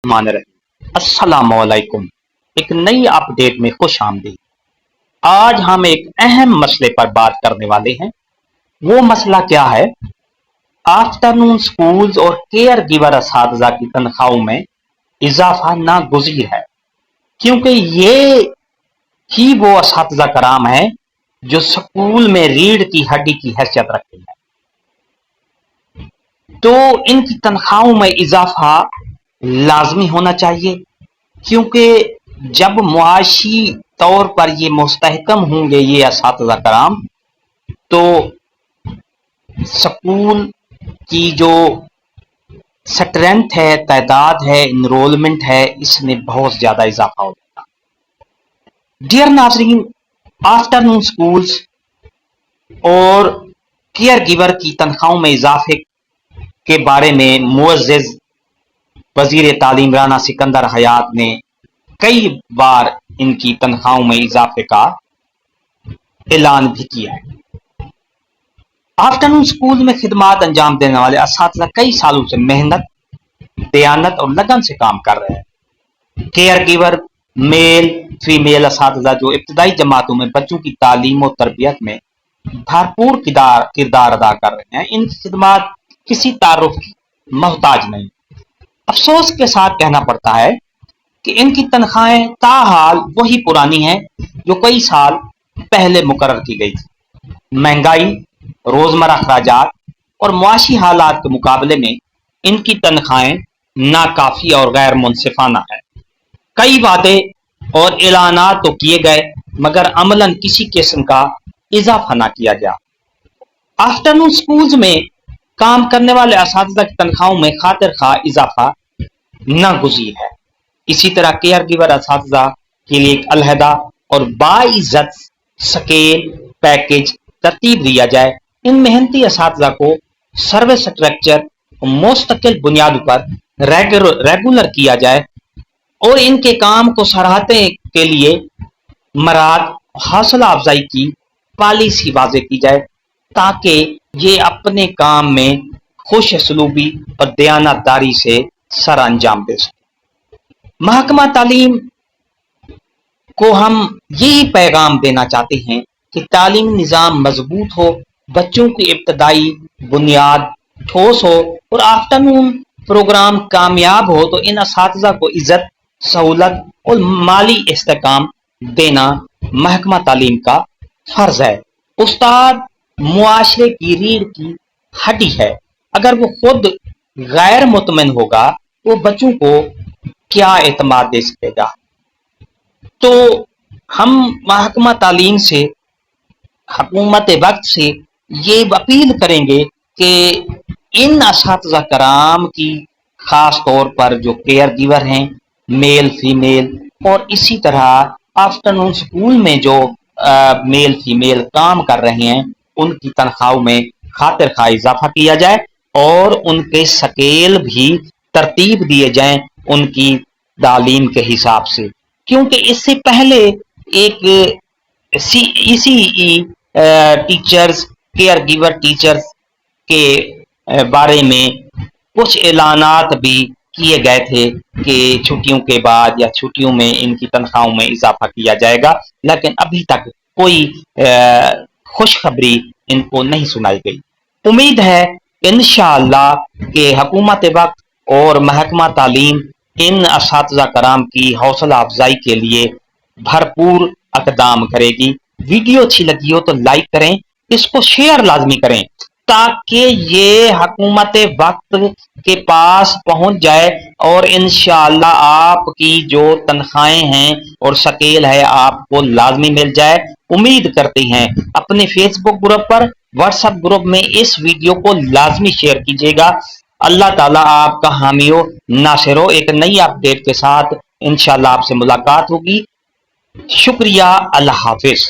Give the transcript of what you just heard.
मान रही। अस्सलाम वालेकुम। एक नई अपडेट में खुश आमदीद। आज हम एक अहम मसले पर बात करने वाले हैं। वो मसला क्या है? आफ्टरनून स्कूल्स और केयर गिवर असातिज़ा की तनख्वाहों में इजाफा नागुज़ीर है, क्योंकि ये ही वो असातिज़ा कराम है जो स्कूल में रीढ़ की हड्डी की हैसियत रखते हैं। तो इनकी तनख्वाहों में इजाफा लाजमी होना चाहिए, क्योंकि जब मुआशी तौर पर ये मुस्तहकम होंगे ये असातिज़ा कराम, तो स्कूल की जो स्ट्रेंथ है, तादाद है, इनरोलमेंट है, इसमें बहुत ज्यादा इजाफा हो जाएगा। डियर नाज़रीन, आफ्टरनून स्कूल्स और केयर गिवर की तनख्वाहों में इजाफे के बारे में मुअज़्ज़िज़ वज़ीर तालीम राना सिकंदर हयात ने कई बार इनकी तनख्वाहों में इजाफे का ऐलान भी किया है। आफ्टरनून स्कूल में खिदमात अंजाम देने वाले असातिज़ा कई सालों से मेहनत, दयानत और लगन से काम कर रहे हैं। केयर गिवर मेल फीमेल असातिज़ा जो इब्तदाई जमातों में बच्चों की तालीम और तरबियत में भरपूर किरदार अदा कर रहे हैं, इनकी खिदमात किसी तारुफ की मोहताज नहीं। अफसोस के साथ कहना पड़ता है कि इनकी तनख्वाहें ताहाल वही पुरानी हैं जो कई साल पहले मुकर्रर की गई थी। महंगाई, रोजमर्रा अखराजात और मुआशी हालात के मुकाबले में इनकी तनख्वाहें नाकाफी और गैर मुनसिफाना है। कई वादे और ऐलानात तो किए गए, मगर अमलन किसी किस्म का इजाफा ना किया गया। आफ्टरनून स्कूल्स में काम करने वाले असातिज़ा की तनख्वाहों में खातिर खा इजाफा नागुज़ीर है। इसी तरह केयर गिवर असातिज़ा के लिए एक अलहदा और बाइज्जत स्केल पैकेज तरतीब दिया जाए। इन मेहनती असातिज़ा को सर्विस स्ट्रक्चर मुस्तकिल बुनियादों पर रेगुलर किया जाए और इनके काम को सराहने के लिए मराद हौसला अफजाई की पॉलिसी वाज़े की जाए, ताकि ये अपने काम में खुश सलूबी और दयानतदारी से सर अंजाम दे सके। महकमा तालीम को हम यही पैगाम देना चाहते हैं कि तालीम निज़ाम मजबूत हो, बच्चों की इब्तदाई बुनियाद ठोस हो और आफ्टरनून प्रोग्राम कामयाब हो, तो इन असातिज़ा को इज्जत, सहूलत और माली इस्तेकाम देना महकमा तालीम का फर्ज है। उस्ताद मुआशरे की रीढ़ की हड्डी है। अगर वो खुद गैर मुतमिन होगा तो बच्चों को क्या एतमाद दे सकेगा? तो हम महकमा तालीम से, हुकूमत वक्त से ये अपील करेंगे कि इन असातिज़ा कराम की खास तौर पर जो केयर गिवर हैं, मेल फीमेल, और इसी तरह आफ्टरनून स्कूल में जो मेल फीमेल काम कर रहे हैं, उनकी तनख्वाहों में खातिर खा इजाफा किया जाए और उनके स्केल भी तरतीब दिए जाएं उनकी तालीम के हिसाब से। क्योंकि इससे पहले एक इसी टीचर्स, केयर गिवर टीचर्स के बारे में कुछ ऐलानात भी किए गए थे कि छुट्टियों के बाद या छुट्टियों में इनकी तनख्वाहों में इजाफा किया जाएगा, लेकिन अभी तक कोई खुशखबरी इनको नहीं सुनाई गई। उम्मीद है इंशाअल्लाह कि हुकूमत वक्त और महकमा तालीम इन असातिज़ा कराम की हौसला अफजाई के लिए भरपूर इक़दाम करेगी। वीडियो अच्छी लगी हो तो लाइक करें, इसको शेयर लाजमी करें, ताकि ये हुकूमत वक्त के पास पहुंच जाए और इंशाअल्लाह आपकी जो तनख्वाहें हैं और स्केल है आपको लाजमी मिल जाए। उम्मीद करते हैं अपने फेसबुक ग्रुप पर, व्हाट्सएप ग्रुप में इस वीडियो को लाजमी शेयर कीजिएगा। अल्लाह ताला आपका हामी हो, नासिर हो। एक नई अपडेट के साथ इंशाअल्लाह आपसे मुलाकात होगी। शुक्रिया, अल्लाह हाफिज।